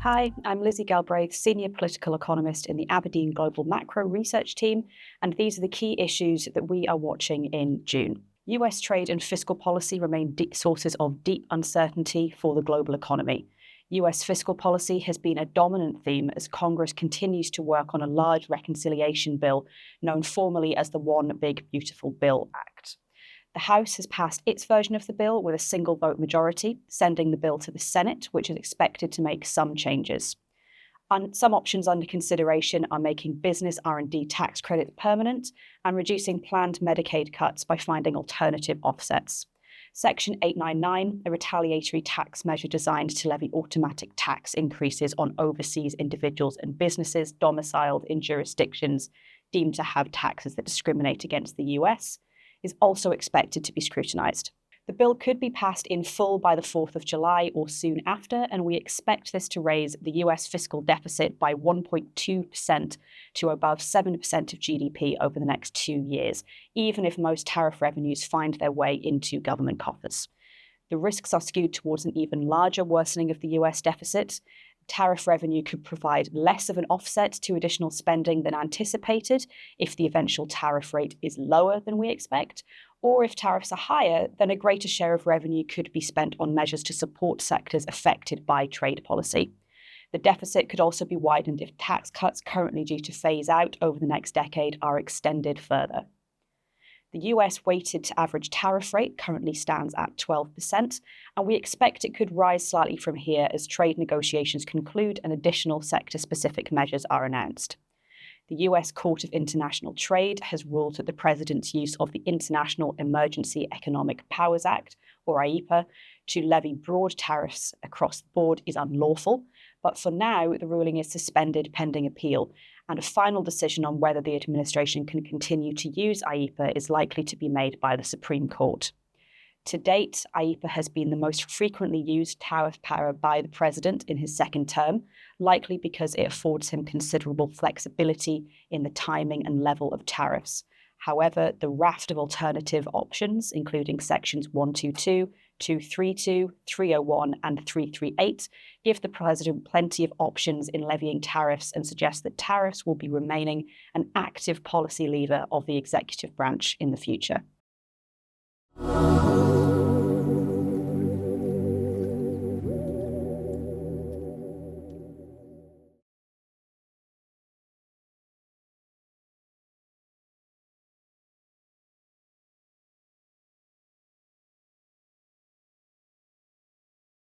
Hi, I'm Lizzie Galbraith, Senior Political Economist in the Aberdeen Global Macro Research Team, and these are the key issues that we are watching in June. US trade and fiscal policy remain sources of deep uncertainty for the global economy. US fiscal policy has been a dominant theme as Congress continues to work on a large reconciliation bill known formally as the One Big Beautiful Bill Act. The House has passed its version of the bill with a single vote majority, sending the bill to the Senate, which is expected to make some changes. Some options under consideration are making business R&D tax credits permanent and reducing planned Medicaid cuts by finding alternative offsets. Section 899, a retaliatory tax measure designed to levy automatic tax increases on overseas individuals and businesses domiciled in jurisdictions deemed to have taxes that discriminate against the US, is also expected to be scrutinised. The bill could be passed in full by the 4th of July or soon after, and we expect this to raise the US fiscal deficit by 1.2% to above 7% of GDP over the next 2 years, even if most tariff revenues find their way into government coffers. The risks are skewed towards an even larger worsening of the US deficit. Tariff revenue could provide less of an offset to additional spending than anticipated if the eventual tariff rate is lower than we expect, or if tariffs are higher, then a greater share of revenue could be spent on measures to support sectors affected by trade policy. The deficit could also be widened if tax cuts currently due to phase out over the next decade are extended further. The US weighted average tariff rate currently stands at 12%, and we expect it could rise slightly from here as trade negotiations conclude and additional sector-specific measures are announced. The US Court of International Trade has ruled that the president's use of the International Emergency Economic Powers Act, or IEEPA, to levy broad tariffs across the board is unlawful, but for now the ruling is suspended pending appeal, and a final decision on whether the administration can continue to use IEEPA is likely to be made by the Supreme Court. To date, IEEPA has been the most frequently used tariff power by the president in his second term, likely because it affords him considerable flexibility in the timing and level of tariffs. However, the raft of alternative options, including sections 122, 232, 301, and 338, give the president plenty of options in levying tariffs and suggest that tariffs will be remaining an active policy lever of the executive branch in the future.